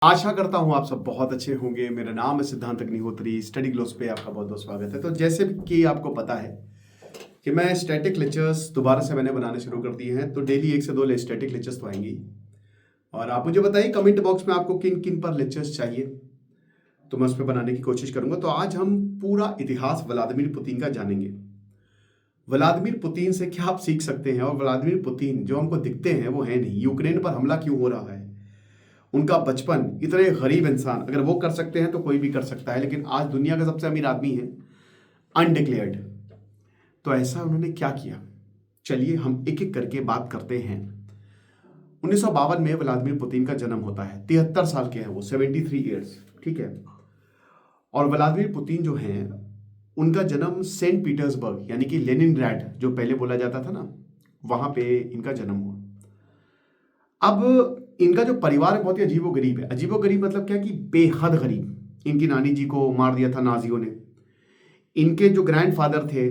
आशा करता हूँ आप सब बहुत अच्छे होंगे। मेरा नाम है सिद्धांत अग्निहोत्री। स्टडी ग्लोस पे आपका बहुत बहुत स्वागत है। तो जैसे कि आपको पता है कि मैं स्टैटिक लेक्चर्स दोबारा से मैंने बनाने शुरू कर दिए हैं, तो डेली 1 से 2 स्टैटिक लेक्चर्स तो आएंगी। और आप मुझे बताइए कमेंट बॉक्स में आपको किन किन पर लेक्चर्स चाहिए, तो मैं उस पर बनाने की कोशिश करूंगा। तो आज हम पूरा इतिहास व्लादिमीर पुतिन का जानेंगे। व्लादिमीर पुतिन से क्या आप सीख सकते हैं, और व्लादिमीर पुतिन जो हमको दिखते हैं वो है नहीं। यूक्रेन पर हमला क्यों हो रहा है, उनका बचपन, इतने गरीब इंसान, अगर वो कर सकते हैं तो कोई भी कर सकता है। लेकिन आज दुनिया का सबसे अमीर आदमी है अनडिक्लेयर्ड, तो ऐसा उन्होंने क्या किया, चलिए हम एक एक करके बात करते हैं। 1952 में व्लादिमीर पुतिन का जन्म होता है। 73 साल के हैं वो, 73 ईयर्स, ठीक है। और व्लादिमीर पुतिन जो हैं, उनका जन्म सेंट पीटर्सबर्ग यानी कि लेनिनग्राड जो पहले बोला जाता था ना, वहां पे इनका जन्म हुआ। अब इनका जो परिवार है बहुत ही अजीबोगरीब है। अजीबोगरीब मतलब क्या कि बेहद गरीब। इनकी नानी जी को मार दिया था नाजियों ने। इनके जो ग्रैंडफादर थे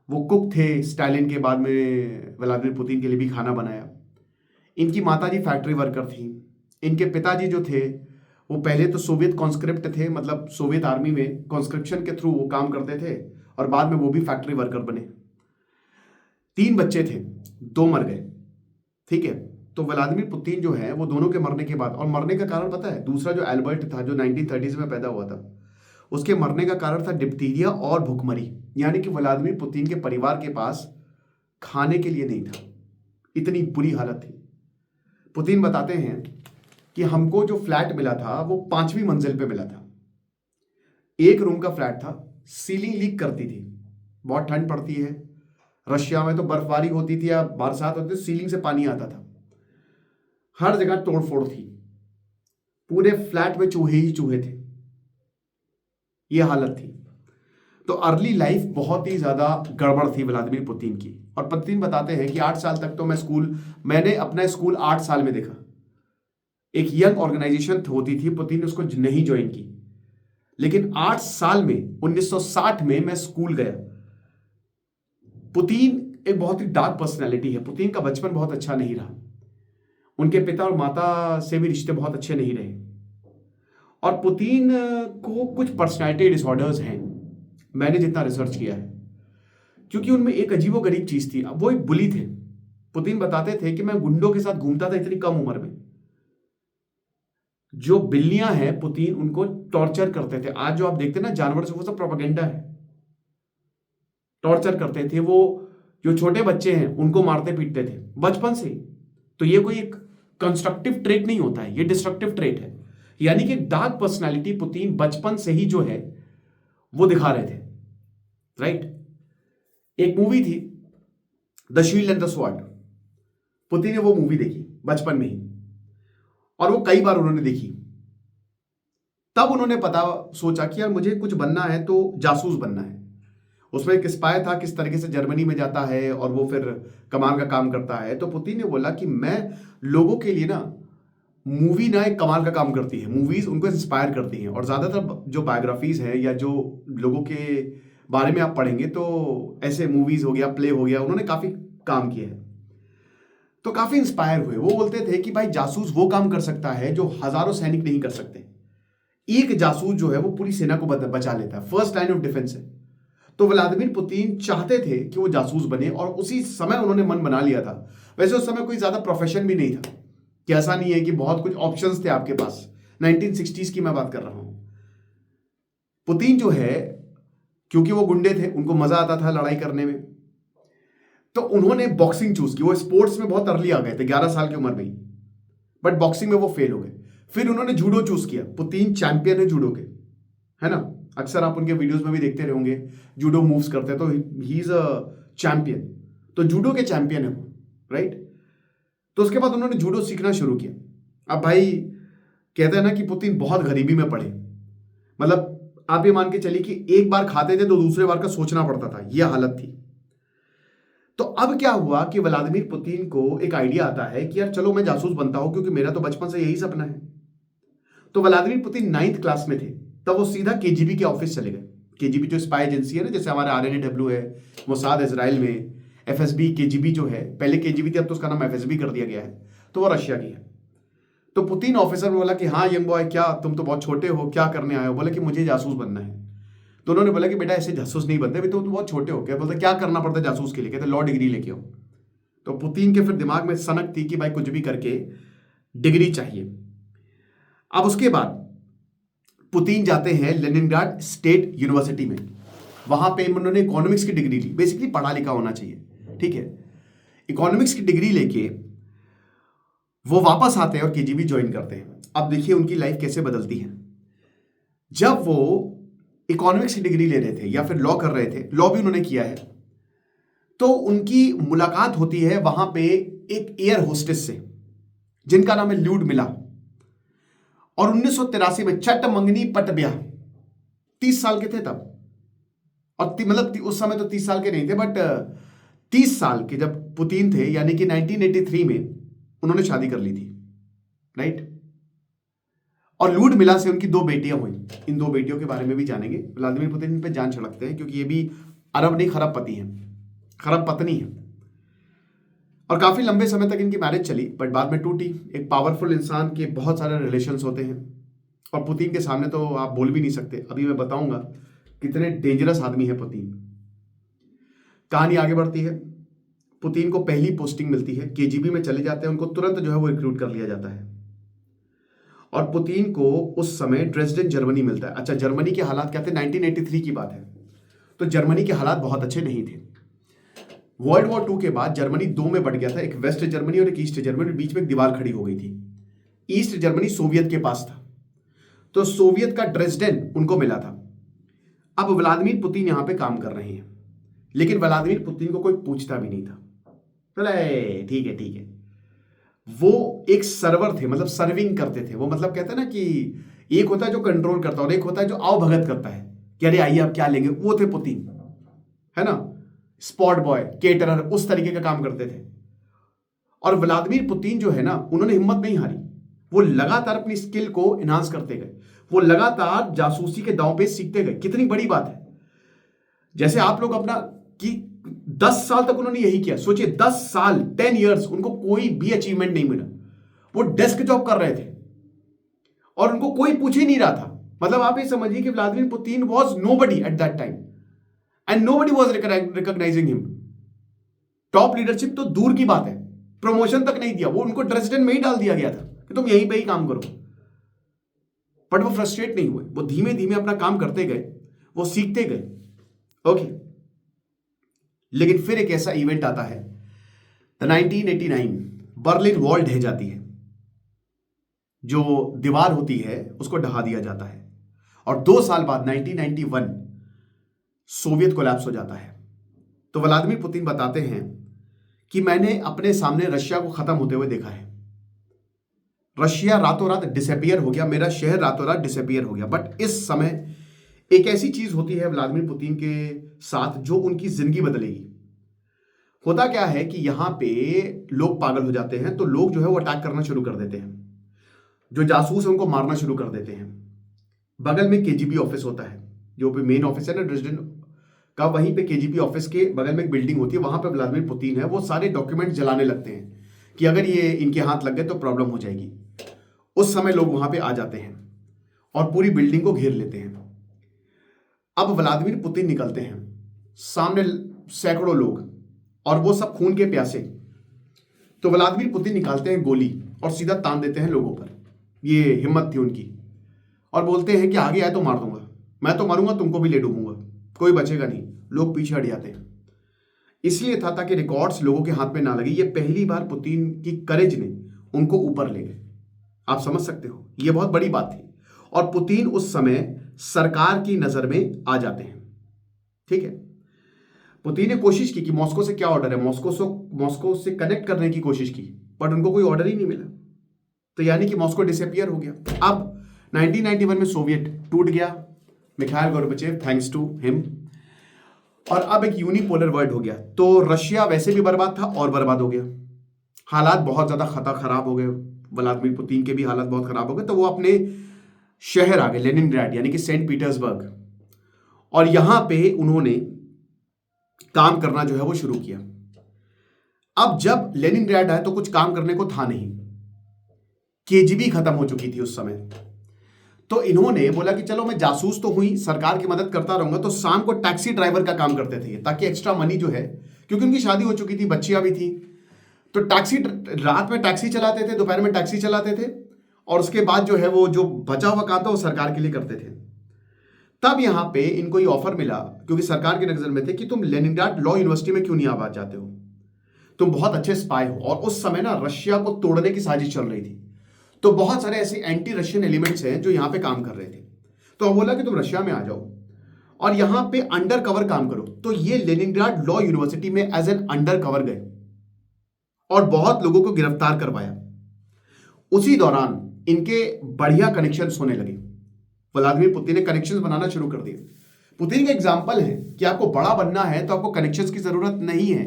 वो कुक थे, स्टालिन के बाद में व्लादिमीर पुतिन के लिए भी खाना बनाया। इनकी माताजी फैक्ट्री वर्कर थी। इनके पिताजी जो थे वो पहले तो सोवियत कॉन्स्क्रिप्ट थे, मतलब सोवियत आर्मी में कॉन्स्क्रिप्शन के थ्रू वो काम करते थे, और बाद में वो भी फैक्ट्री वर्कर बने। 3 बच्चे थे, 2 मर गए, ठीक है। तो व्लादिमीर पुतिन जो है वो दोनों के मरने के बाद, और मरने का कारण पता है, दूसरा जो एल्बर्ट था जो 1930s में पैदा हुआ था, उसके मरने का कारण था डिप्थीरिया और भुखमरी। यानी कि व्लादिमीर पुतिन के परिवार के पास खाने के लिए नहीं था, इतनी बुरी हालत थी। पुतिन बताते हैं कि हमको जो फ्लैट मिला था वो 5वीं मंजिल पे मिला था। एक रूम का फ्लैट था, सीलिंग लीक करती थी, बहुत ठंड पड़ती है, रशिया में तो बर्फबारी होती थी या बरसात होती थी, सीलिंग से पानी आता था, हर जगह तोड़फोड़ थी, पूरे फ्लैट में चूहे ही चूहे थे, ये हालत थी। तो अर्ली लाइफ बहुत ही ज्यादा गड़बड़ थी व्लादिमीर पुतिन की। और पुतिन बताते हैं कि 8 साल तक तो मैंने अपना स्कूल 8 साल में देखा। एक यंग ऑर्गेनाइजेशन होती थी, पुतिन ने उसको नहीं ज्वाइन की, लेकिन 8 साल में 1960 में मैं स्कूल गया। पुतिन एक बहुत ही डार्क पर्सनैलिटी है। पुतिन का बचपन बहुत अच्छा नहीं रहा, उनके पिता और माता से भी रिश्ते बहुत अच्छे नहीं रहे, और पुतिन को कुछ पर्सनैलिटी डिसऑर्डर्स हैं, मैंने जितना रिसर्च किया है, क्योंकि उनमें एक अजीबोगरीब चीज थी। अब वो एक बुली थे। पुतिन बताते थे कि मैं गुंडों के साथ घूमता था इतनी कम उम्र में। जो बिल्लियां हैं, पुतिन उनको टॉर्चर करते थे। आज जो आप देखते हैं ना जानवर से, वो सब प्रोपेगेंडा है। टॉर्चर करते थे वो, जो छोटे बच्चे हैं उनको मारते पीटते थे बचपन से। तो ये कोई एक कंस्ट्रक्टिव ट्रेट नहीं होता है, ये डिस्ट्रक्टिव ट्रेट है। यानी कि डार्क पर्सनालिटी पुतिन बचपन से ही जो है वो दिखा रहे थे, राइट। एक मूवी थी the shield and the sword, Putin ने वो मूवी देखी बचपन में ही, और वो कई बार उन्होंने देखी। तब उन्होंने सोचा कि यार मुझे कुछ बनना है तो जासूस बनना है। उसमें एक स्पाई था, किस तरीके से जर्मनी में जाता है और वो फिर कमाल का काम करता है। तो पुतिन ने बोला कि मैं लोगों के लिए ना, मूवी ना एक कमाल का काम करती है, मूवीज उनको इंस्पायर करती हैं। और ज्यादातर जो बायोग्राफीज है या जो लोगों के बारे में आप पढ़ेंगे तो ऐसे मूवीज हो गया, प्ले हो गया, उन्होंने काफी काम किए हैं, तो काफी इंस्पायर हुए। वो बोलते थे कि भाई जासूस वो काम कर सकता है जो हजारों सैनिक नहीं कर सकते। एक जासूस जो है वो पूरी सेना को बचा लेता है, फर्स्ट लाइन ऑफ डिफेंस है। तो व्लादिमीर पुतिन चाहते थे कि वो जासूस बने, और उसी समय उन्होंने मन बना लिया था। वैसे उस समय कोई ज्यादा प्रोफेशन भी नहीं था, कि ऐसा नहीं है कि बहुत कुछ ऑप्शंस थे आपके पास। 1960s की मैं बात कर रहा हूं। पुतिन जो है, क्योंकि वो गुंडे थे, उनको मजा आता था लड़ाई करने में, तो उन्होंने बॉक्सिंग चूज की। वो स्पोर्ट्स में बहुत अर्ली आ गए थे 11 साल की उम्र में ही, बट बॉक्सिंग में वो फेल हो गए। फिर उन्होंने जूडो चूज किया। पुतिन चैंपियन है जूडो के, है ना, अक्सर आप उनके वीडियोस में भी देखते रहोगे, जूडो मूव्स करते हैं, तो ही इज अ चैंपियन। तो जूडो के चैंपियन है वो, राइट। तो उसके बाद उन्होंने जूडो सीखना शुरू किया। अब भाई कहते हैं ना कि पुतिन बहुत गरीबी में पड़े, मतलब आप ये मान के चलिए कि एक बार खाते थे तो दूसरे बार का सोचना पड़ता था, यह हालत थी। तो अब क्या हुआ कि व्लादिमीर पुतिन को एक आइडिया आता है कि यार चलो मैं जासूस बनता हूं, क्योंकि मेरा तो बचपन से यही सपना है। तो व्लादिमीर पुतिन 9th क्लास में थे, तब वो सीधा केजीबी के ऑफिस चले गए। केजीबी जो स्पाई एजेंसी है ना, जैसे हमारे आरएनएडब्ल्यू है, मोसाद इजराइल में, एफएसबी, केजीबी जो है, पहले केजीबी थी, अब तो उसका नाम एफएसबी कर दिया गया है, तो वो रशिया की है। तो पुतिन ऑफिसर ने बोला कि हाँ यंग बॉय, क्या तुम तो बहुत छोटे हो, क्या करने आए हो? बोले कि मुझे जासूस बनना है। तो उन्होंने बोला कि बेटा ऐसे जासूस नहीं बनते, तुम तो बहुत छोटे हो। क्या बोलते, क्या करना पड़ता है जासूस के लिए? कहते लॉ डिग्री लेके आओ। तो पुतिन के फिर दिमाग में सनक थी कि भाई कुछ भी करके डिग्री चाहिए। अब उसके बाद पुतिन जाते हैं लेनिनग्राड स्टेट यूनिवर्सिटी में। वहां पे उन्होंने इकोनॉमिक्स की डिग्री ली। बेसिकली पढ़ा लिखा होना चाहिए, ठीक है। इकोनॉमिक्स की डिग्री लेके वो वापस आते हैं और केजीबी ज्वाइन करते हैं। अब देखिए उनकी लाइफ कैसे बदलती है। जब वो इकोनॉमिक्स की डिग्री ले रहे थे या फिर लॉ कर रहे थे, लॉ भी उन्होंने किया है, तो उनकी मुलाकात होती है वहां पे एक एयर होस्टेस से जिनका नाम है ल्यूड मिला। और 1983 में चट मंगनी पट ब्याह, 30 साल के थे तब। और मतलब उस समय तो 30 साल के नहीं थे, बट 30 साल के जब पुतिन थे, यानी कि 1983 में उन्होंने शादी कर ली थी, राइट। और लूड मिला से उनकी 2 बेटियां हुई। इन 2 बेटियों के बारे में भी जानेंगे। व्लादिमीर पुतिन पे जान छिड़कते हैं क्योंकि ये भी अरब नहीं खरब पति हैं, खरब पत्नी है। और काफी लंबे समय तक इनकी मैरिज चली, बट बाद में टूटी। एक पावरफुल इंसान के बहुत सारे रिलेशंस होते हैं और पुतिन के सामने तो आप बोल भी नहीं सकते। अभी मैं बताऊंगा कितने डेंजरस आदमी है पुतिन। कहानी आगे बढ़ती है। पुतिन को पहली पोस्टिंग मिलती है, केजीबी में चले जाते हैं। उनको तुरंत जो है वो रिक्रूट कर लिया जाता है। और पुतिन को उस समय ड्रेसडेन जर्मनी मिलता है। अच्छा, जर्मनी के हालात क्या थे? 1983 की बात है, तो जर्मनी के हालात बहुत अच्छे नहीं थे। वर्ल्ड वॉर 2 के बाद जर्मनी 2 में बढ़ गया था, एक वेस्ट जर्मनी और एक ईस्ट जर्मनी। बीच में एक दीवार खड़ी हो गई थी। ईस्ट जर्मनी सोवियत के पास था, तो सोवियत का ड्रेसडेन उनको मिला था। अब व्लादिमीर पुतिन यहां पे काम कर रहे हैं, लेकिन व्लादिमीर पुतिन को कोई पूछता भी नहीं था। बोले ठीक है ठीक है। वो एक सर्वर थे, मतलब सर्विंग करते थे वो। मतलब कहते हैं ना कि एक होता है जो कंट्रोल करता है और एक होता है जो आओ भगत करता है कि अरे आइए आप क्या लेंगे। वो थे पुतिन, है ना। स्पॉट बॉय, केटरर, उस तरीके का काम करते थे। और व्लादिमीर पुतिन जो है ना, उन्होंने हिम्मत नहीं हारी। वो लगातार अपनी स्किल को एनहांस करते गए। वो लगातार जासूसी के दांव पे सीखते गए। कितनी बड़ी बात है। जैसे आप लोग अपना कि 10 साल तक उन्होंने यही किया। सोचिए 10 साल, 10 इयर्स, उनको कोई भी अचीवमेंट नहीं मिला। वो डेस्क जॉब कर रहे थे और उनको कोई पूछ ही नहीं रहा था। मतलब आप ये समझिए कि Vladimir Putin was nobody at that time and nobody was recognising him. Top leadership तो दूर की बात है, प्रमोशन तक नहीं दिया। वो उनको ड्रेसडेन में ही डाल दिया गया था कि तुम यहीं पे ही काम करो। बट वो फ्रस्ट्रेट नहीं हुए। वो धीमे धीमे अपना काम करते गए, वो सीखते गए। ओके, लेकिन फिर एक ऐसा इवेंट आता है, 1989 बर्लिन वॉल ढह जाती है। जो दीवार होती है उसको ढहा दिया जाता है। और 2 साल बाद 1991 सोवियत कोलैप्स हो जाता है। तो व्लादिमीर पुतिन बताते हैं कि मैंने अपने सामने रशिया को खत्म होते हुए देखा है। रशिया रातों रात डिसअपियर हो गया, मेरा शहर रातों रात डिसअपियर हो गया। बट इस समय एक ऐसी चीज होती है व्लादिमीर पुतिन के साथ जो उनकी जिंदगी बदलेगी। होता क्या है कि यहां पे लोग पागल हो जाते हैं, तो लोग जो है वो अटैक करना शुरू कर देते हैं। जो जासूस है उनको मारना शुरू कर देते हैं। बगल में केजीबी ऑफिस होता है, जो भी मेन ऑफिस है ना ड्रेसडेन का, वहीं पे केजीबी ऑफिस के बगल में एक बिल्डिंग होती है। वहां पे व्लादिमीर पुतिन है, वो सारे डॉक्यूमेंट जलाने लगते हैं कि अगर ये इनके हाथ लग गए तो प्रॉब्लम हो जाएगी। उस समय लोग वहां पे आ जाते हैं और पूरी बिल्डिंग को घेर लेते हैं। अब व्लादिमीर पुतिन निकलते हैं, सामने सैकड़ों लोग और वो सब खून के प्यासे। तो व्लादिमीर पुतिन निकालते हैं गोली और सीधा तान देते हैं लोगों पर। ये हिम्मत थी उनकी। और बोलते हैं कि आगे आए तो मार दूंगा, मैं तो मारूंगा, तुमको भी ले डूबूंगा, कोई बचेगा नहीं। लोग पीछे हट जाते हैं। इसलिए था ताकि रिकॉर्ड्स लोगों के हाथ में ना लगे। ये पहली बार पुतिन की करेज ने उनको ऊपर ले गए। आप समझ सकते हो, ये बहुत बड़ी बात थी। और पुतिन उस समय सरकार की नजर में आ जाते हैं, ठीक है। पुतिन ने कोशिश की कि मॉस्को से क्या ऑर्डर है, मॉस्को से कनेक्ट करने की कोशिश की, बट उनको कोई ऑर्डर ही नहीं मिला। तो यानी कि मॉस्को डिसअपियर हो गया। अब 1991 में सोवियत टूट गया, Mikhail Gorbachev, thanks to him. और अब एक यूनिपोलर वर्ल्ड हो गया। तो रशिया वैसे भी बर्बाद था और बर्बाद हो गया। हालात बहुत ज्यादा खराब हो गए। व्लादिमीर पुतिन के भी हालात बहुत खराब हो गए। तो वो अपने शहर आ गए, लेनिनग्राड यानी कि सेंट पीटर्सबर्ग। और यहां पे उन्होंने काम करना जो है वो शुरू किया। अब जब लेनिनग्राड आए तो कुछ काम करने को था नहीं। केजीबी खत्म हो चुकी थी उस समय। तो इन्होंने बोला कि चलो मैं जासूस तो हुई, सरकार की मदद करता रहूंगा, तो शाम को टैक्सी ड्राइवर का काम करते थे ताकि एक्स्ट्रा मनी जो है, क्योंकि उनकी शादी हो चुकी थी, बच्चियां भी थी, तो टैक्सी, रात में टैक्सी चलाते थे, दोपहर में टैक्सी चलाते थे, और उसके बाद जो है वो जो बचा हुआ काम था वो सरकार के लिए करते थे। तब यहां पे इनको ये ऑफर मिला, क्योंकि सरकार की नजर में थे कि तुम लेनिनग्राड लॉ यूनिवर्सिटी में क्यों नहीं आ जाते हो, तुम बहुत अच्छे स्पाई हो, और उस समय ना रशिया को तोड़ने की साजिश चल रही थी, तो बहुत सारे ऐसे एंटी रशियन एलिमेंट्स हैं जो यहां पे काम कर रहे थे। तो वो बोला कि तुम रशिया में आ जाओ और यहां पे अंडर कवर काम करो। तो ये लेनिनग्राड लॉ यूनिवर्सिटी में एज एन अंडर कवर गए और बहुत लोगों को गिरफ्तार करवाया। उसी दौरान इनके बढ़िया कनेक्शंस होने लगे। व्लादिमीर पुतिन ने कनेक्शंस बनाना शुरू कर दिए। पुतिन का एग्जांपल है कि आपको बड़ा बनना है तो आपको कनेक्शंस की जरूरत नहीं है,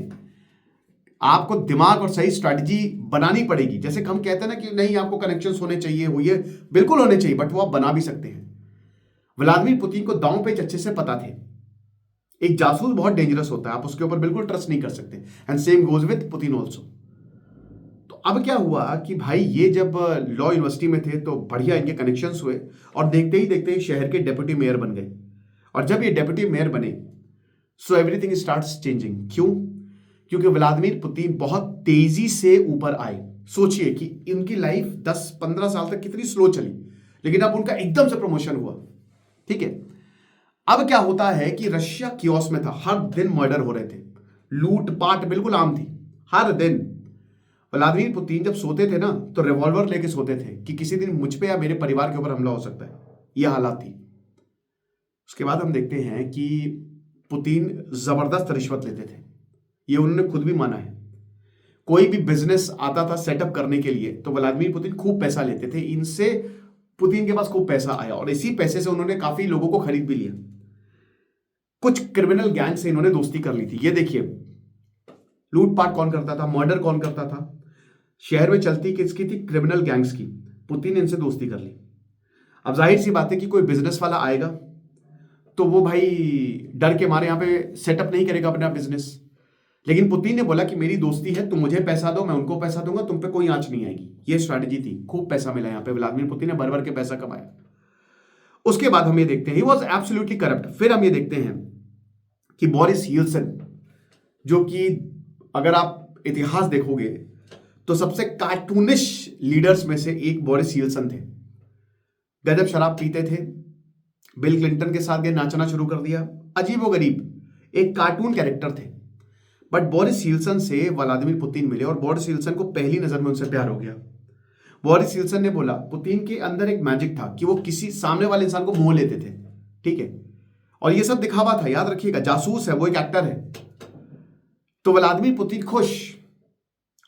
आपको दिमाग और सही स्ट्रैटेजी बनानी पड़ेगी। जैसे हम कहते हैं ना कि नहीं आपको कनेक्शंस होने चाहिए, वो ये बिल्कुल होने चाहिए, बट वो आप बना भी सकते हैं। व्लादिमीर पुतिन को दांव पेच अच्छे से पता थे। एक जासूस बहुत डेंजरस होता है, आप उसके ऊपर बिल्कुल ट्रस्ट नहीं कर सकते, and same goes with Putin also. तो अब क्या हुआ कि भाई ये जब लॉ यूनिवर्सिटी में थे तो बढ़िया इनके कनेक्शंस हुए, और देखते ही शहर के डेप्यूटी मेयर बन गए। और जब ये डेप्यूटी मेयर बने, सो एवरीथिंग स्टार्ट्स चेंजिंग। क्यों? क्योंकि व्लादिमीर पुतिन बहुत तेजी से ऊपर आए। सोचिए कि इनकी लाइफ 10-15 साल तक कितनी स्लो चली, लेकिन अब उनका एकदम से प्रमोशन हुआ। ठीक है, अब क्या होता है कि रशिया कियोस में था, हर दिन मर्डर हो रहे थे, लूटपाट बिल्कुल आम थी हर दिन। व्लादिमीर पुतिन जब सोते थे ना तो रिवॉल्वर लेके सोते थे कि किसी दिन मुझ पे या मेरे परिवार के ऊपर हमला हो सकता है, यह हालात थी। उसके बाद हम देखते हैं कि पुतिन जबरदस्त रिश्वत लेते थे, ये उन्होंने खुद भी माना है। कोई भी बिजनेस आता था सेटअप करने के लिए तो व्लादिमीर पुतिन खूब पैसा लेते थे इनसे। पुतिन के पास खूब पैसा आया और इसी पैसे से उन्होंने काफी लोगों को खरीद भी लिया। कुछ क्रिमिनल गैंग से इन्होंने दोस्ती कर ली थी। ये देखिए, लूटपाट कौन करता था, मर्डर कौन करता था, शहर में चलती किसकी थी? क्रिमिनल गैंग्स की। पुतिन ने इनसे दोस्ती कर ली। अब जाहिर सी बात है कि कोई बिजनेस वाला आएगा तो वो भाई डर के मारे यहां पे सेटअप नहीं करेगा अपना बिजनेस। लेकिन पुतिन ने बोला कि मेरी दोस्ती है, तुम मुझे पैसा दो, मैं उनको पैसा दूंगा, तुम पे कोई आंच नहीं आएगी। ये स्ट्रैटेजी थी। खूब पैसा मिला यहां पे, व्लादिमीर पुतिन ने भर भर के पैसा कमाया। उसके बाद हम ये देखते हैं ही वॉज एब्सोल्युटली करप्ट। फिर हम ये देखते हैं कि बोरिस येल्त्सिन, जो कि अगर आप इतिहास देखोगे तो सबसे कार्टूनिश लीडर्स में से एक बोरिस येल्त्सिन थे। गजब शराब पीते थे, बिल क्लिंटन के साथ गए, नाचना शुरू कर दिया, अजीबोगरीब एक कार्टून कैरेक्टर थे। बट बोरिस येल्त्सिन से व्लादिमीर पुतिन मिले और बोरिस येल्त्सिन को पहली नजर में उनसे प्यार हो गया। बोरिस येल्त्सिन ने बोला, पुतिन के अंदर एक मैजिक था कि वो किसी सामने वाले इंसान को मोह लेते थे। ठीक है, और ये सब दिखावा था, याद रखिएगा, जासूस है वो, एक एक्टर है। तो व्लादिमीर पुतिन खुश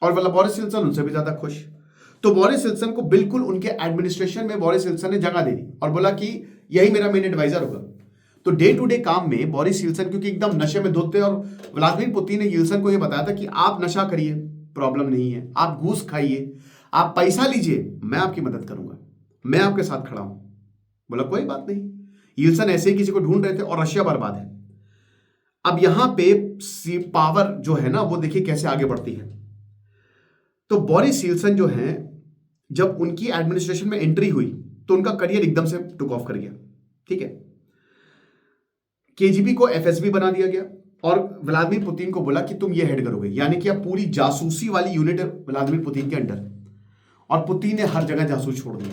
और बोरिस येल्त्सिन उनसे भी ज्यादा खुश। तो बोरिस येल्त्सिन को बिल्कुल उनके एडमिनिस्ट्रेशन में बोरिस येल्त्सिन ने जगह दे दी और बोला कि यही मेरा मेन एडवाइजर होगा। तो डे टू डे काम में बोरिस येल्त्सिन, क्योंकि एकदम नशे में धुत थे, और व्लादिमीर पुतिन ने येल्त्सिन को यह बताया था कि आप नशा करिए, प्रॉब्लम नहीं है, आप घूस खाइए, आप पैसा लीजिए, मैं आपकी मदद करूंगा, मैं आपके साथ खड़ा हूं। बोला कोई बात नहीं। येल्त्सिन ऐसे ही किसी को ढूंढ रहे थे और रशिया बर्बाद है। अब यहां पे पावर जो है ना वो देखिए कैसे आगे बढ़ती है। तो बोरिस येल्त्सिन जो है, जब उनकी एडमिनिस्ट्रेशन में एंट्री हुई तो उनका करियर एकदम से टुक ऑफ कर गया। ठीक है, केजीबी को एफएसबी बना दिया गया और व्लादिमीर पुतिन को बोला कि तुम ये हेड करोगे, यानी कि अब पूरी जासूसी वाली यूनिट व्लादिमीर पुतिन के अंडर। और पुतिन ने हर जगह जासूस छोड़ दिए,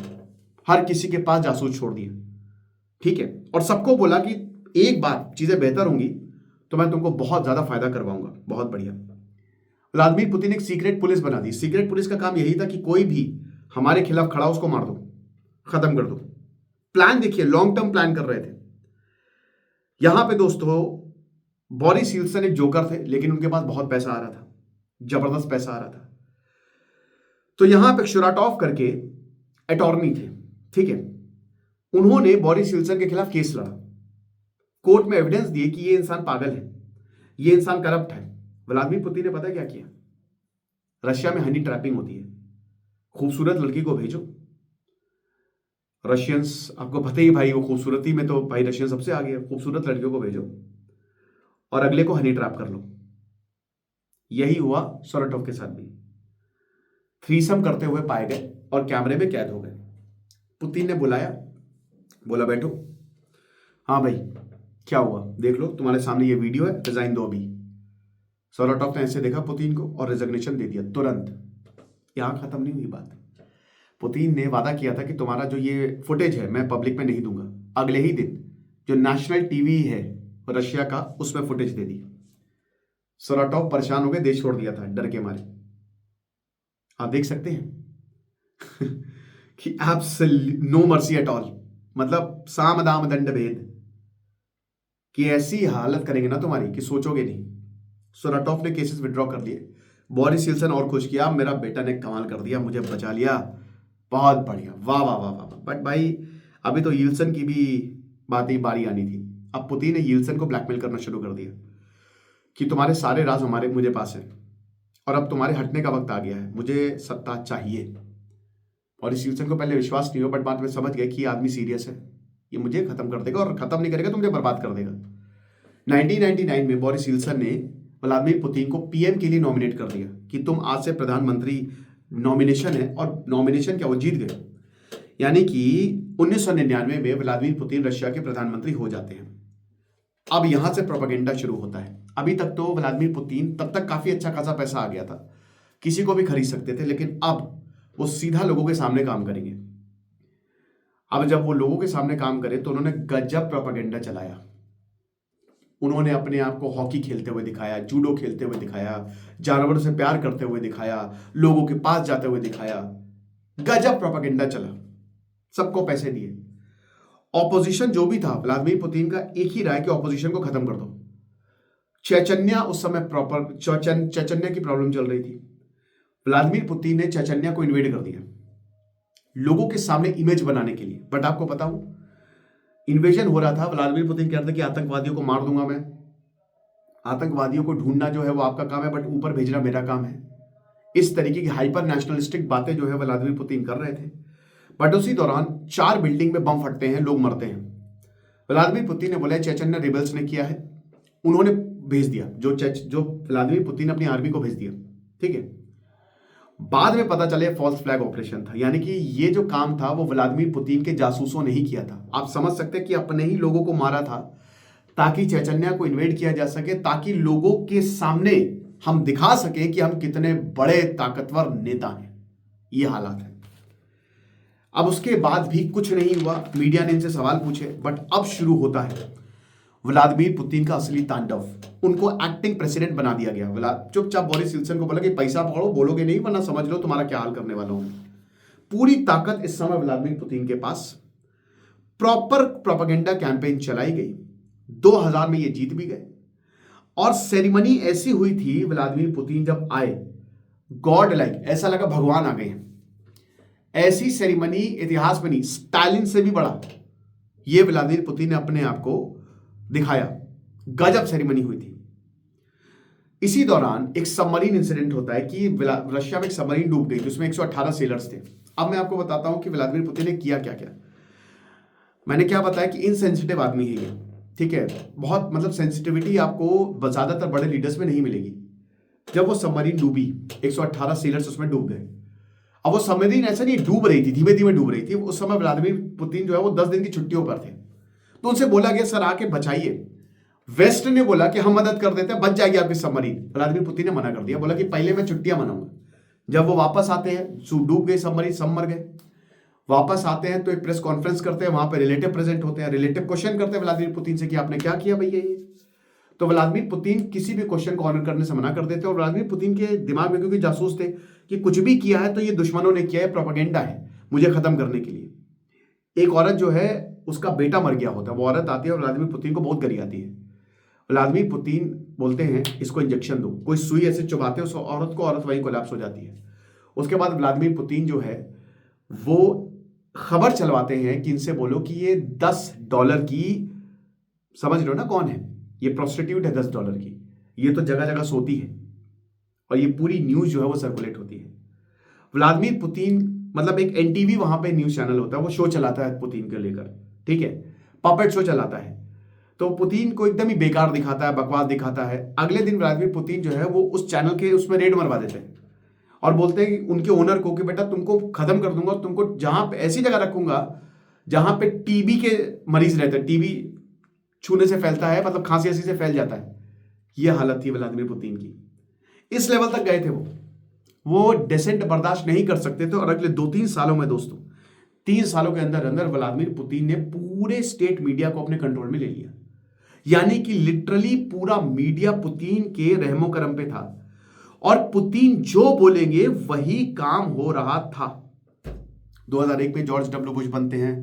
हर किसी के पास जासूस छोड़ दिए। ठीक है, और सबको बोला कि एक बार चीजें बेहतर होंगी तो मैं तुमको बहुत ज्यादा फायदा करवाऊंगा। बहुत बढ़िया। व्लादिमीर पुतिन एक सीक्रेट पुलिस बना दी। सीक्रेट पुलिस का काम यही था कि कोई भी हमारे खिलाफ खड़ा उसको मार दो, खत्म कर दो। प्लान देखिए, लॉन्ग टर्म प्लान कर रहे थे। यहां पे दोस्तों बोरिस येल्त्सिन एक जोकर थे, लेकिन उनके पास बहुत पैसा आ रहा था, जबरदस्त पैसा आ रहा था। तो यहां पे शुराटॉफ करके अटॉर्नी थे। ठीक है, उन्होंने बोरिस येल्त्सिन के खिलाफ केस लड़ा, कोर्ट में एविडेंस दिए कि ये इंसान पागल है, ये इंसान करप्ट है। व्लादिमीर पुतिन ने पता क्या किया? रशिया में हनी ट्रैपिंग होती है, खूबसूरत लड़की को भेजो। रशियंस आपको पता ही भाई, वो खूबसूरती में तो भाई रशियन सबसे आगे है। खूबसूरत लड़कियों को भेजो और अगले को हनी ट्रैप कर लो। यही हुआ सोराटोव के साथ भी। थ्रीसम करते हुए पाए गए और कैमरे में कैद हो गए। पुतिन ने बुलाया, बोला बैठो। हाँ भाई क्या हुआ, देख लो तुम्हारे सामने ये वीडियो है, रिजाइन दो अभी। सोराटॉफ ने ऐसे देखा पुतिन को और रिजिग्नेशन दे दिया तुरंत। यहां खत्म नहीं हुई बात। पुतिन ने वादा किया था कि तुम्हारा जो ये फुटेज है मैं पब्लिक में नहीं दूंगा। अगले ही दिन जो नेशनल टीवी है रशिया का, उसमें फुटेज दे दी। सोराटॉफ परेशान हो गए, देश छोड़ दिया था डर के मारे। आप देख सकते हैं कि absolute no mercy at all, मतलब साम दाम दंड भेद कि ऐसी हालत करेंगे ना तुम्हारी कि सोचोगे नहीं। सोराटॉफ ने केसेस विड्रॉ कर लिए। बोरिस यिल्सन और खुश किया, मेरा बेटा ने कमाल कर दिया, मुझे बचा लिया, बहुत बढ़िया, वाह वाह वाह वाह। बट भाई अभी तो यिल्सन की भी बारी आनी थी। अब पुतिन ने यिल्सन को ब्लैकमेल करना शुरू कर दिया कि तुम्हारे सारे राज मुझे पास है और अब तुम्हारे हटने का वक्त आ गया है, मुझे सत्ता चाहिए। और इस यिल्सन को पहले विश्वास नहीं हो, बट बाद में समझ गए कि ये आदमी सीरियस है, ये मुझे खत्म कर देगा, और खत्म नहीं करेगा तो मुझे बर्बाद कर देगा। 1999 में बोरिस यिल्सन ने व्लादिमीर पुतिन को पीएम के लिए नॉमिनेट कर दिया कि तुम आज से प्रधानमंत्री, नॉमिनेशन है, और नॉमिनेशन क्या, वो जीत गए। यानी कि 1999 में व्लादिमीर पुतिन रशिया के प्रधानमंत्री हो जाते हैं। अब यहां से प्रोपेगेंडा शुरू होता है। अभी तक तो व्लादिमीर पुतिन, तब तक काफी अच्छा खासा पैसा आ गया था, किसी को भी खरीद सकते थे, लेकिन अब वो सीधा लोगों के सामने काम करेंगे। अब जब वो लोगों के सामने काम करे तो उन्होंने गजब प्रोपेगेंडा चलाया। उन्होंने अपने आप को हॉकी खेलते हुए दिखाया, जूडो खेलते हुए दिखाया, जानवरों से प्यार करते हुए दिखाया, लोगों के पास जाते हुए दिखाया। गजब प्रोपेगेंडा चला, सबको पैसे दिए। ऑपोजिशन जो भी था व्लादिमीर पुतिन का एक ही राय कि ऑपोजिशन को खत्म कर दो। चेचन्या उस समय प्रॉपर चेचन्या की प्रॉब्लम चल रही थी। व्लादिमीर पुतिन ने चेचन्या को इन्वेड कर दिया लोगों के सामने इमेज बनाने के लिए। बट आपको बताऊं, इन्वेजन हो रहा था, व्लादिमीर पुतिन कह रहे थे कि आतंकवादियों को मार दूंगा मैं, आतंकवादियों को ढूंढना जो है वो आपका काम है, बट ऊपर भेजना मेरा काम है। इस तरीके की हाइपर नेशनलिस्टिक बातें जो है व्लादिमीर पुतिन कर रहे थे। बट उसी दौरान 4 बिल्डिंग में बम फटते हैं, लोग मरते हैं। व्लादिमीर पुतिन ने बोला चेचन्या रिबल्स ने किया है, उन्होंने भेज दिया, जो व्लादिमीर पुतिन ने अपनी आर्मी को भेज दिया। ठीक है, बाद में पता चले फॉल्स फ्लैग ऑपरेशन था, यानी कि ये जो काम था वो व्लादिमीर पुतिन के जासूसों ने ही किया था। आप समझ सकते हैं कि अपने ही लोगों को मारा था ताकि चेचन्या को इन्वेड किया जा सके, ताकि लोगों के सामने हम दिखा सके कि हम कितने बड़े ताकतवर नेता हैं। ये हालात है। अब उसके बाद भी कुछ नहीं हुआ, मीडिया ने इनसे सवाल पूछे, बट अब शुरू होता है व्लादिमीर पुतिन का असली तांडव। उनको एक्टिंग प्रेसिडेंट बना दिया गया। चुपचाप बोरिस यिल्सन को बोला कि पैसा पकड़ो, बोलोगे नहीं वरना समझ लो तुम्हारा क्या हाल करने वाला हूं। पूरी ताकत इस समय व्लादिमीर पुतिन के पास। प्रॉपर प्रोपेगेंडा कैंपेन चलाई गई। 2000 में ये जीत भी गए, और सेरेमनी ऐसी हुई थी, व्लादिमीर पुतिन जब आए, गॉड लाइक, ऐसा लगा भगवान आ गए हैं। ऐसी सेरेमनी इतिहास में नहीं, स्टालिन से भी बड़ा ये व्लादिमीर पुतिन ने अपने आप को दिखाया। गजब सेरेमनी हुई थी। इसी दौरान एक सबमरीन इंसिडेंट होता है कि रशिया में एक सबमरीन डूब गई, जिसमें 118 सेलर्स थे। अब मैं आपको बताता हूं कि व्लादिमीर पुतिन ने किया क्या क्या। मैंने क्या बताया कि इनसेंसिटिव आदमी है ये, ठीक है, बहुत, मतलब सेंसिटिविटी आपको ज्यादातर बड़े लीडर्स में नहीं मिलेगी। जब वो सबमरीन डूबी, 118 सेलर्स उसमें डूब गए। अब वो सबमरीन ऐसा नहीं डूब रही थी, धीमे धीमे डूब रही थी। उस समय व्लादिमीर पुतिन जो है वो 10 दिन की छुट्टियों पर थे, तो उनसे बोला गया सर आके बचाइए। वेस्ट ने बोला कि हम मदद कर देते हैं, बच जाएगी आपकी सबमरीन। व्लादिमीर पुतिन ने मना कर दिया, बोला कि पहले मैं छुट्टियां मनाऊंगा। जब वो वापस आते हैं, डूब गई सबमरीन, सब मर गए। वापस आते हैं तो एक प्रेस कॉन्फ्रेंस करते हैं, वहां पे रिलेटिव प्रेजेंट होते हैं, रिलेटिव क्वेश्चन करते हैं व्लादिमीर पुतिन से कि आपने क्या किया भैया ये। तो व्लादिमीर पुतिन किसी भी क्वेश्चन को ऑनर करने से मना कर देते हैं। और व्लादिमीर पुतिन के दिमाग में, क्योंकि जासूस थे, कि कुछ भी किया है तो ये दुश्मनों ने किया है, प्रोपेगेंडा है मुझे खत्म करने के लिए। एक औरत जो है उसका बेटा मर गया होता है, वो औरत आती है और व्लादिमीर पुतिन को बहुत गरी आती है। व्लादिमीर पुतिन बोलते हैं इसको इंजेक्शन दो, कोई सुई ऐसे चुभाते हैं उस औरत को, औरत वहीं कोलैप्स हो जाती है। उसके बाद व्लादिमीर पुतिन जो है वो खबर चलवाते हैं कि इनसे बोलो कि ये $10 की, समझ लो ना कौन है ये, प्रोस्टिट्यूट है $10 की, ये तो जगह जगह सोती है। और ये पूरी न्यूज जो है वो सर्कुलेट होती है। व्लादिमीर पुतिन, मतलब एक एनटीवी वहां पे न्यूज चैनल होता है, वो शो चलाता है पुतिन को लेकर, ठीक है, पपेट शो चलाता है। तो पुतिन को एकदम ही बेकार दिखाता है, बकवास दिखाता है। अगले दिन व्लादिमीर पुतिन जो है वो उस चैनल के उसमें रेड मरवा देते हैं और बोलते हैं कि उनके ओनर को कि बेटा तुमको खत्म कर दूंगा, तुमको जहां पे ऐसी जगह रखूंगा जहां पे टीबी के मरीज रहते हैं, टीबी छूने से फैलता है, मतलब खांसी ऐसी से फैल जाता है। यह हालत थी व्लादिमीर पुतिन की। इस लेवल तक गए थे वो डिसेंट बर्दाश्त नहीं कर सकते थे। और अगले 2-3 सालों में दोस्तों, 3 सालों के अंदर अंदर व्लादिमीर पुतिन ने पूरे स्टेट मीडिया को अपने कंट्रोल में ले लिया। यानी कि लिटरली पूरा मीडिया पुतिन के रहमो करम पे था और पुतिन जो बोलेंगे वही काम हो रहा था। 2001 में जॉर्ज डब्ल्यू बुश बनते हैं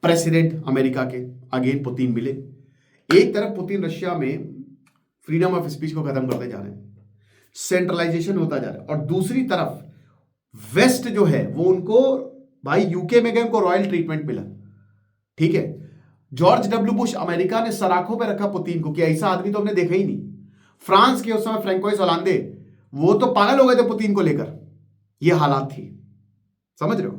प्रेसिडेंट अमेरिका के, अगेन पुतिन मिले। एक तरफ पुतिन रशिया में फ्रीडम ऑफ स्पीच को खत्म करते जा रहे हैं, सेंट्रलाइजेशन होता जा रहा है, और दूसरी तरफ वेस्ट जो है वो उनको, भाई यूके में गए उनको रॉयल ट्रीटमेंट मिला। ठीक है, जॉर्ज डब्ल्यू बुश अमेरिका ने सराखों पे रखा पुतिन को कि ऐसा आदमी तो हमने देखा ही नहीं। फ्रांस के उस समय फ्रैंकोइस होलांदे वो तो पागल हो गए थे पुतिन को लेकर। ये हालात थी, समझ रहे हो।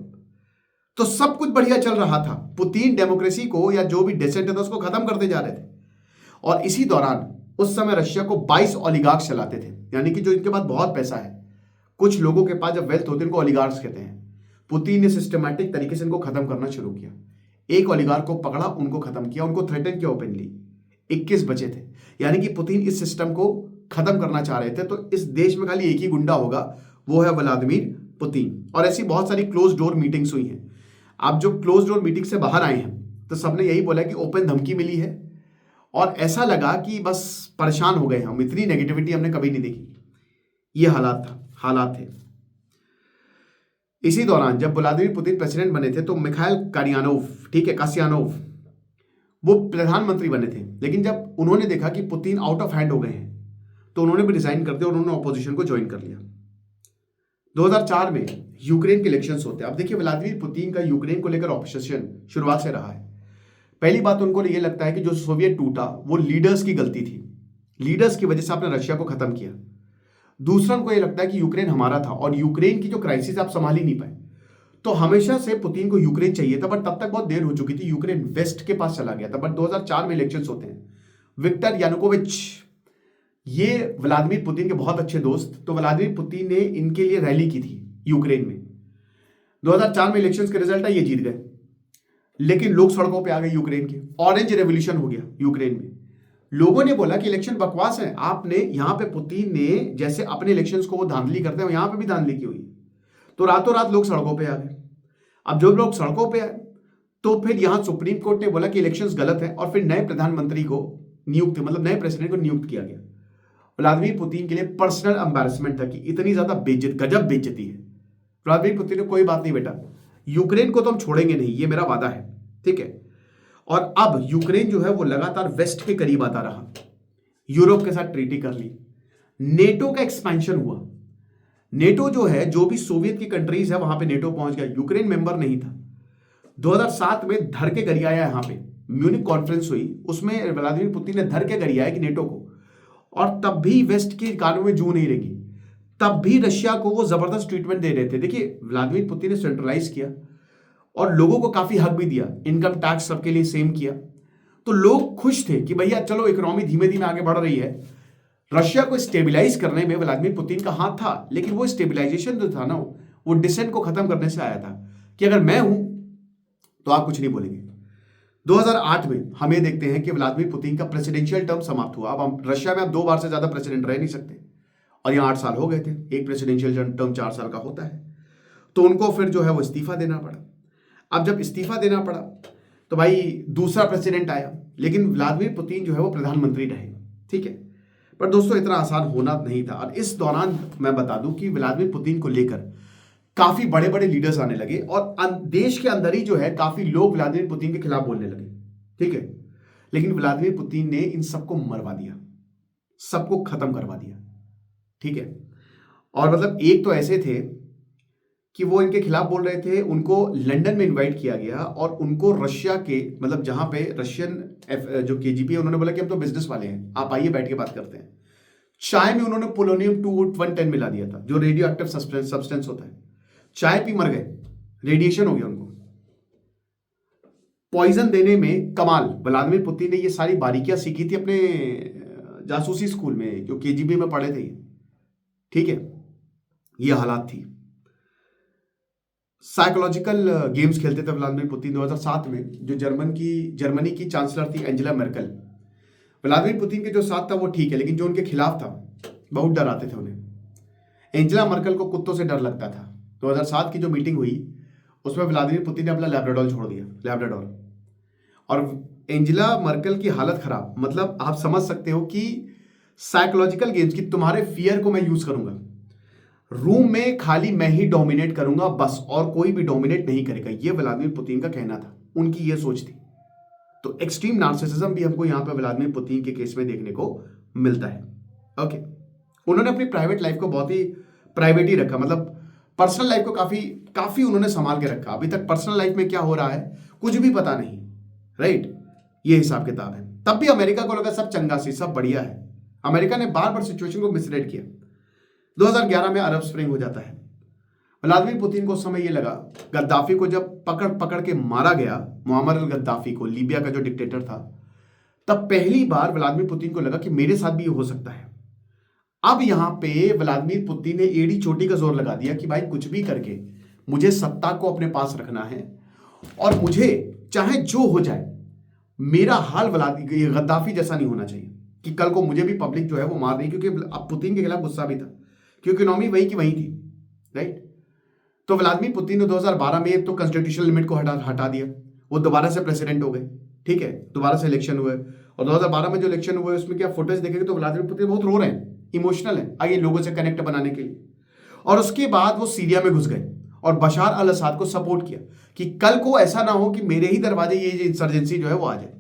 तो सब कुछ बढ़िया चल रहा था, पुतिन डेमोक्रेसी को या जो भी डिसेंट था उसको खत्म करते जा रहे थे। और इसी दौरान उस समय रशिया को 22 ओलिगार्क्स चलाते थे, यानी कि जो इनके पास बहुत पैसा है। कुछ लोगों के पास जब वेल्थ होती है इनको ओलिगार्क्स कहते हैं। पुतिन ने सिस्टमैटिक तरीके से इनको खत्म करना शुरू किया। एक ओलिगार्क को पकड़ा, उनको खत्म किया, उनको थ्रेटन किया ओपनली। 21 बचे थे, यानी कि पुतिन इस सिस्टम को खत्म करना चाह रहे थे। तो इस देश में खाली एक ही गुंडा होगा, वो है व्लादिमीर पुतिन। और ऐसी बहुत सारी क्लोज डोर मीटिंग्स हुई हैं। आप जो क्लोज डोर मीटिंग से बाहर आए हैं तो सबने यही बोला कि ओपन धमकी मिली है और ऐसा लगा कि बस परेशान हो गए हम, इतनी नेगेटिविटी हमने कभी नहीं देखी। ये हालात थे। इसी दौरान जब व्लादिमीर पुतिन प्रेसिडेंट बने थे तो मिखाइल कासियानोव, ठीक है, कासियानोव, वो प्रधानमंत्री बने थे। लेकिन जब उन्होंने देखा कि पुतिन आउट ऑफ हैंड हो गए हैं तो उन्होंने भी रिजाइन कर दिया और उन्होंने ऑपोजिशन को ज्वाइन कर लिया। 2004 में यूक्रेन के इलेक्शंस होते हैं। अब देखिए व्लादिमीर पुतिन का यूक्रेन को लेकर ऑब्सेशन शुरुआत से रहा है। पहली बात उनको ये लगता है कि जो सोवियत टूटा वो लीडर्स की गलती थी, लीडर्स की वजह से आपने रशिया को खत्म किया। दूसरा उनको ये लगता है कि यूक्रेन हमारा था और यूक्रेन की जो क्राइसिस आप संभाल ही नहीं पाए। तो हमेशा से पुतिन को यूक्रेन चाहिए था, बट तब तक बहुत देर हो चुकी थी, यूक्रेन वेस्ट के पास चला गया था। बट 2004 में इलेक्शंस होते हैं। विक्टर यानुकोविच, ये व्लादिमीर पुतिन के बहुत अच्छे दोस्त, तो व्लादिमीर पुतिन ने इनके लिए रैली की थी यूक्रेन में। 2004 में इलेक्शंस के रिजल्ट है, ये जीत गए, लेकिन लोग सड़कों पे आ गए यूक्रेन के। ऑरेंज रेवोल्यूशन हो गया यूक्रेन में। लोगों ने बोला कि इलेक्शन बकवास है, आपने यहां पे पुतिन ने जैसे अपने इलेक्शंस को वो धांधली करते हैं, यहां पे भी धांधली की हुई। तो रातों रात लोग सड़कों पे आ गए। अब जो लोग सड़कों पे आए तो फिर यहां सुप्रीम कोर्ट ने बोला कि इलेक्शंस गलत है और फिर नए प्रधानमंत्री को नियुक्त, मतलब नए प्रेसिडेंट को नियुक्त किया गया। व्लादिमीर पुतिन के लिए पर्सनल एम्बैरेसमेंट था कि इतनी ज्यादा गजब बेइज्जती है। व्लादिमीर पुतिन ने कोई बात नहीं बेटा, यूक्रेन को तो हम छोड़ेंगे नहीं, ये मेरा वादा है, ठीक है। और अब यूक्रेन जो है वो लगातार वेस्ट के करीब आता रहा, यूरोप के साथ ट्रीटी कर ली, नेटो का एक्सपेंशन हुआ। नेटो जो है, जो भी सोवियत की कंट्रीज है वहां पे नेटो पहुंच गया, यूक्रेन मेंबर नहीं था। 2007 में धर के गरियाया, यहां पे म्यूनिक कॉन्फ्रेंस हुई, उसमें व्लादिमीर पुतिन ने धर के गरियाया कि नेटो को, और तब भी वेस्ट के कानों में जू नहीं रहेगी, तब भी रशिया को वो जबरदस्त ट्रीटमेंट दे रहे थे। देखिए व्लादिमीर पुतिन ने सेंट्रलाइज किया और लोगों को काफी हक भी दिया, इनकम टैक्स सबके लिए सेम किया। तो लोग खुश थे कि भैया चलो इकोनॉमी धीमे धीमे आगे बढ़ रही है। रशिया को स्टेबलाइज करने में व्लादिमीर पुतिन का हाथ था, लेकिन वो स्टेबलाइजेशन जो था ना, वो डिसेंट को खत्म करने से आया था कि अगर मैं हूं तो आप कुछ नहीं बोलेंगे। 2008 में हम ये देखते हैं कि व्लादिमीर पुतिन का प्रेसिडेंशियल टर्म समाप्त हुआ। अब हम रशिया में अब 2 बार से ज्यादा प्रेसिडेंट रह नहीं सकते, और यहाँ 8 साल हो गए थे, एक प्रेसिडेंशियल टर्म 4 साल का होता है। तो उनको फिर जो है वो इस्तीफा देना पड़ा। अब जब इस्तीफा देना पड़ा तो भाई दूसरा प्रेसिडेंट आया, लेकिन व्लादिमीर पुतिन जो है वो प्रधानमंत्री रहे, ठीक है। पर दोस्तों इतना आसान होना नहीं था। और इस दौरान मैं बता दूं कि व्लादिमीर पुतिन को लेकर काफी बड़े बड़े लीडर्स आने लगे और देश के अंदर ही जो है काफी लोग व्लादिमीर पुतिन के खिलाफ बोलने लगे, ठीक है। लेकिन व्लादिमीर पुतिन ने इन सबको मरवा दिया, सबको खत्म करवा दिया, ठीक है। और मतलब एक तो ऐसे थे कि वो इनके खिलाफ बोल रहे थे, उनको लंदन में इनवाइट किया गया और उनको रशिया के, मतलब जहां पे रशियन जो केजीबी है, उन्होंने बोला कि हम तो बिजनेस वाले हैं, आप आइए बैठ के बात करते हैं। चाय में उन्होंने पोलोनियम 210 मिला दिया था, जो रेडियो एक्टिव सब्सटेंस होता है। चाय पी मर गए, रेडिएशन हो गया उनको। पॉइजन देने में कमाल, व्लादिमीर पुतिन ने ये सारी बारीकियां सीखी थी अपने जासूसी स्कूल में, जो केजीबी में पढ़े थे, ठीक है। ये हालात थी। साइकोलॉजिकल गेम्स खेलते थे व्लादिमीर पुतिन। 2007 में जो जर्मनी की चांसलर थी एंजेला मर्केल, व्लादिमीर पुतिन के जो साथ था वो ठीक है, लेकिन जो उनके खिलाफ था बहुत डराते थे उन्हें। एंजेला मर्केल को कुत्तों से डर लगता था। 2007 की जो मीटिंग हुई उसमें व्लादिमीर पुतिन ने अपना लैब्राडोर छोड़ दिया, लैब्राडोर। और एंजेला मर्केल की हालत खराब, मतलब आप समझ सकते हो कि साइकोलॉजिकल गेम्स की तुम्हारे फियर को मैं यूज करूंगा, रूम में खाली मैं ही डोमिनेट करूंगा बस, और कोई भी डोमिनेट नहीं करेगा। ये व्लादिमीर पुतिन का कहना था, उनकी ये सोच थी। तो एक्सट्रीम नार्सिसिज्म भी हमको यहां पे व्लादिमीर पुतिन के केस में देखने को मिलता है। ओके, उन्होंने अपनी प्राइवेट लाइफ को बहुत ही प्राइवेट ही रखा, मतलब पर्सनल लाइफ को काफी काफी उन्होंने संभाल के रखा। अभी तक पर्सनल लाइफ में क्या हो रहा है कुछ भी पता नहीं, राइट? ये हिसाब किताब है। तब भी अमेरिका को लगा सब चंगा सी, सब बढ़िया है। अमेरिका ने बार बार सिचुएशन को मिसरीड किया। 2011 में अरब स्प्रिंग हो जाता है। व्लादिमीर पुतिन को उस समय ये लगा, गद्दाफी को जब पकड़ पकड़ के मारा गया, मुअम्मर अल गद्दाफी को, लीबिया का जो डिक्टेटर था, तब पहली बार व्लादिमीर पुतिन को लगा कि मेरे साथ भी ये हो सकता है। अब यहां पे व्लादिमीर पुतिन ने एड़ी चोटी का जोर लगा दिया कि भाई कुछ भी करके मुझे सत्ता को अपने पास रखना है, और मुझे चाहे जो हो जाए मेरा हाल गद्दाफी जैसा नहीं होना चाहिए कि कल को मुझे भी पब्लिक जो है वो मार रही, क्योंकि अब पुतिन के खिलाफ गुस्सा भी था, क्योंकि इकोनॉमी वही की वही थी, राइट? तो व्लादिमीर पुतिन ने 2012 में तो कॉन्स्टिट्यूशनल लिमिट को हटा दिया, वो दोबारा से प्रेसिडेंट हो गए, ठीक है, दोबारा से इलेक्शन हुए। और 2012 में जो इलेक्शन हुए उसमें क्या फुटेज देखेंगे तो व्लादिमीर पुतिन बहुत रो रहे हैं, इमोशनल है, आइए लोगों से कनेक्ट बनाने के लिए। और उसके बाद वो सीरिया में घुस गए और बशार अल असद को सपोर्ट किया कि कल को ऐसा ना हो कि मेरे ही दरवाजे ये इंसर्जेंसी जो है वो आ जाए।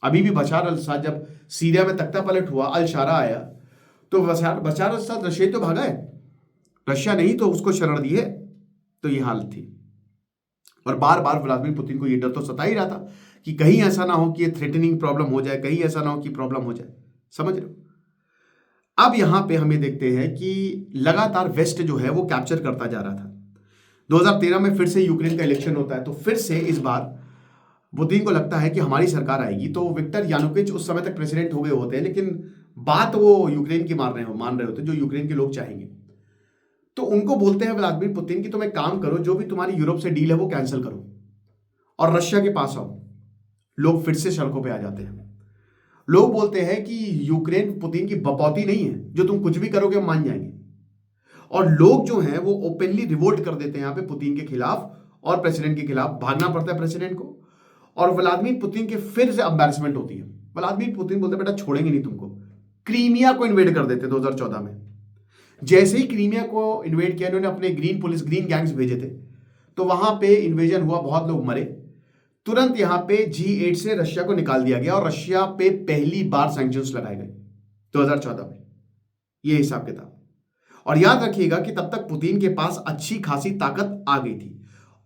अभी भी बशार अल असद जब सीरिया में तख्ता पलट हुआ, अल शारा आया, तो बशार अल असद रशिया तो भागा है, रशिया नहीं तो उसको शरण दी है। तो ये हालत थी। और बार बार व्लादिमीर पुतिन को ये डर तो सता ही रहा था कि कहीं ऐसा ना हो कि ये थ्रेटनिंग प्रॉब्लम हो जाए, कहीं ऐसा ना हो कि प्रॉब्लम हो जाए, समझ रहे हो? अब यहां पे हमें देखते हैं कि लगातार वेस्ट जो है वो कैप्चर करता जा रहा था। 2013 में फिर से यूक्रेन का इलेक्शन होता है, तो फिर से इस बार पुतिन को लगता है कि हमारी सरकार आएगी। तो विक्टर यानुकोविच उस समय तक प्रेसिडेंट हो गए होते हैं, लेकिन बात वो यूक्रेन की मान रहे होते, जो यूक्रेन के लोग चाहेंगे। तो उनको बोलते हैं व्लादिमीर पुतिन कि तुम एक काम करो, जो भी तुम्हारी यूरोप से डील है वो कैंसिल करो और रशिया के पास आओ। लोग फिर से सड़कों पे आ जाते हैं। लोग बोलते हैं कि यूक्रेन पुतिन की बपौती नहीं है, जो तुम कुछ भी करोगे हम मान जाएंगे। और लोग जो हैं वो ओपनली रिवोल्ट कर देते हैं यहाँ पे पुतिन के खिलाफ और प्रेसिडेंट के खिलाफ। भागना पड़ता है प्रेसिडेंट को, और व्लादिमीर पुतिन के फिर से एम्बैरेसमेंट होती है। व्लादिमीर पुतिन बोलते बेटा छोड़ेंगे नहीं तुमको। क्रीमिया को इन्वेड कर देते 2014 में। जैसे ही क्रीमिया को इन्वेड किया, इन्होंने अपने ग्रीन गैंग्स भेजे थे, तो वहां पे इन्वेजन हुआ, बहुत लोग मरे। तुरंत यहां पे G8 से रशिया को निकाल दिया गया और रशिया पे पहली बार सैंक्शंस लगाए गए 2014 में। ये हिसाब किताब। और याद रखिएगा कि तब तक पुतिन के पास अच्छी खासी ताकत आ गई थी,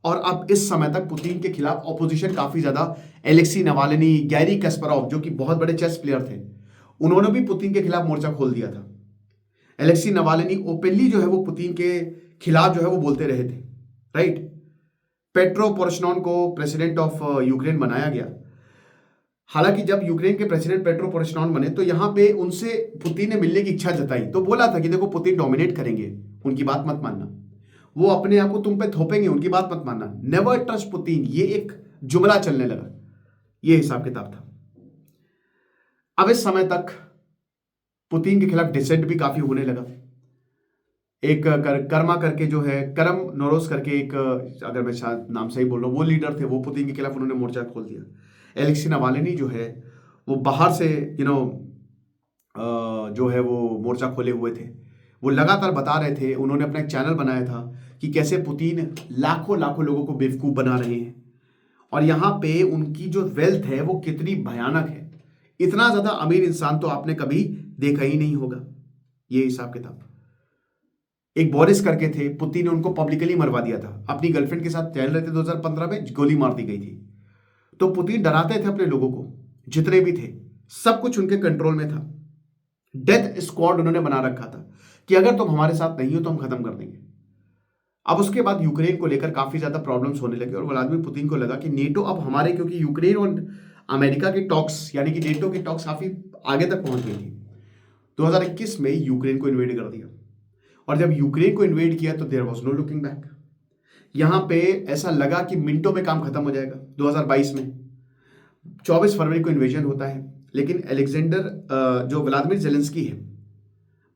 और अब इस समय तक पुतिन के खिलाफ ऑपोजिशन काफी ज्यादा, एलेक्सी नवाल्नी, गैरी कैस्परोव जो कि बहुत बड़े चेस प्लेयर थे, उन्होंने भी पुतिन के खिलाफ मोर्चा खोल दिया था। एलेक्सी नवाल्नी ओपनली जो है वो पुतिन के खिलाफ जो है वो बोलते रहे थे, राइट? पेट्रो पोरोशनोन को प्रेसिडेंट ऑफ यूक्रेन बनाया गया। हालांकि जब यूक्रेन के प्रेसिडेंट पेट्रो पोरोशनोन बने तो यहां पे उनसे पुतिन ने मिलने की इच्छा जताई, तो बोला था कि देखो पुतिन डोमिनेट करेंगे, उनकी बात मत मानना, वो अपने आप को तुम पे थोपेंगे, उनकी बात मत मानना, नेवर ट्रस्ट पुतिन, ये एक जुमला चलने लगा। ये हिसाब किताब था। अब इस समय तक पुतिन के खिलाफ डिसेंट भी काफी होने लगा। एक कर्मा करके जो है, करम नोरोस करके एक, अगर मैं शायद नाम सही बोल रहा हूँ, वो लीडर थे, वो पुतिन के खिलाफ उन्होंने मोर्चा खोल दिया। एलेक्सी नवाल्नी जो है वो बाहर से जो है वो मोर्चा खोले हुए थे। वो लगातार बता रहे थे, उन्होंने अपना एक चैनल बनाया था कि कैसे पुतिन लाखों लाखों लोगों को बेवकूफ बना रहे हैं, और यहाँ पे उनकी जो वेल्थ है वो कितनी भयानक है। इतना ज्यादा अमीर इंसान तो आपने कभी देखा ही नहीं होगा। ये हिसाब किताब। एक बोरिस करके थे, पुतिन ने उनको पब्लिकली मरवा दिया था। अपनी गर्लफ्रेंड के साथ टहल रहे थे 2015 में, गोली मार दी गई थी। तो पुतिन डराते थे अपने लोगों को, जितने भी थे, सब कुछ उनके कंट्रोल में था। डेथ स्क्वाड उन्होंने बना रखा था कि अगर तुम हमारे साथ नहीं हो तो हम खत्म कर देंगे। अब उसके बाद यूक्रेन को लेकर काफी ज्यादा प्रॉब्लम्स होने लगे, और व्लादिमीर पुतिन को लगा कि नेटो अब हमारे, क्योंकि यूक्रेन और अमेरिका की टॉक्स, यानी कि नेटो की टॉक्स काफी आगे तक पहुंच गई थी। 2021 में यूक्रेन को इन्वेड कर दिया। और जब यूक्रेन को इन्वेड किया तो there was no looking back. यहां पे ऐसा लगा कि मिनटों में काम खत्म हो जाएगा। 2022 में 24 फरवरी को इन्वेजन होता है, लेकिन अलेक्जेंडर जो व्लादिमीर जेलेंस्की है,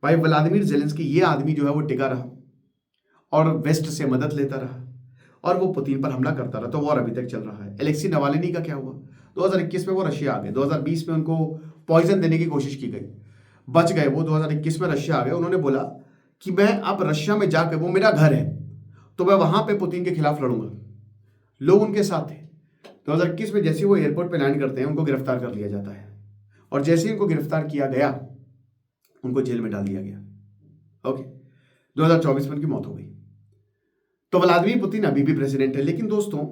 भाई व्लादिमीर जेलेंस्की ये आदमी जो है वो टिका रहा और वेस्ट से मदद लेता रहा और वो पुतिन पर हमला करता रहा, तो वॉर अभी तक चल रहा है। एलेक्सी नवालिनी का क्या हुआ? 2021 में वो रशिया आ गए, 2020 में उनको पॉइजन देने की कोशिश की गई, बच गए वो। 2021 में रशिया आ गए, उन्होंने बोला कि मैं अब रशिया में जाकर, वो मेरा घर है तो मैं वहां पे पुतिन के खिलाफ लड़ूंगा। लोग उनके साथ थे। 2021 में जैसे वो एयरपोर्ट पे लैंड करते हैं उनको गिरफ्तार कर लिया जाता है, और जैसे ही उनको गिरफ्तार किया गया उनको जेल में डाल दिया गया। ओके, 2024 में उनकी मौत हो गई। तो व्लादिमीर पुतिन अभी भी प्रेसिडेंट है, लेकिन दोस्तों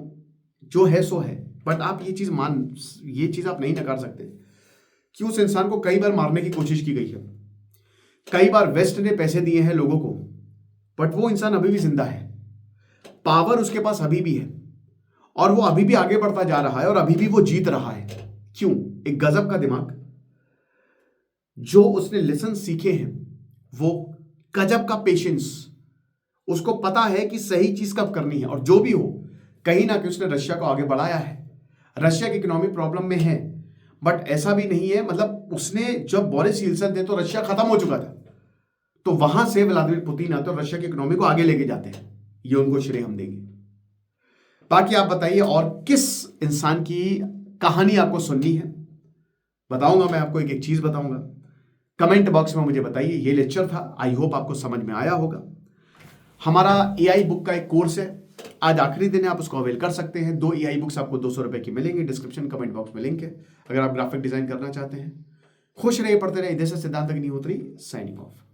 जो है सो है। बट आप ये चीज आप नहीं नकार सकते कि उस इंसान को कई बार मारने की कोशिश की गई है, कई बार वेस्ट ने पैसे दिए हैं लोगों को, बट वो इंसान अभी भी जिंदा है, पावर उसके पास अभी भी है और वो अभी भी आगे बढ़ता जा रहा है और अभी भी वो जीत रहा है। क्यों? एक गजब का दिमाग, जो उसने लेसन सीखे हैं, वो गजब का पेशेंस, उसको पता है कि सही चीज कब करनी है। और जो भी हो, कहीं ना कहीं उसने रशिया को आगे बढ़ाया है। रशिया की इकोनॉमी प्रॉब्लम में है, बट ऐसा भी नहीं है, मतलब उसने जब बोरिस यील्सन थे तो रशिया खत्म हो चुका था, तो वहां से व्लादिमीर पुतिन आते और रशिया की इकोनॉमी को आगे लेके जाते हैं। ये उनको श्रेय हम देंगे। बाकी आप बताइए और किस इंसान की कहानी आपको सुननी है, बताऊंगा मैं आपको, एक एक चीज बताऊंगा। कमेंट बॉक्स में मुझे बताइए। ये लेक्चर था, आई होप आपको समझ में आया होगा। हमारा AI बुक का एक कोर्स है, आज आखिरी दिन है, आप उसको अवेल कर सकते हैं। 2 AI बुक्स आपको 200 रुपए की मिलेंगी। डिस्क्रिप्शन कमेंट बॉक्स में लिंक है, अगर आप ग्राफिक डिजाइन करना चाहते हैं। खुश रहिए, पढ़ते रहिए। इधर से सिद्धांत अग्निहोत्री साइनिंग ऑफ।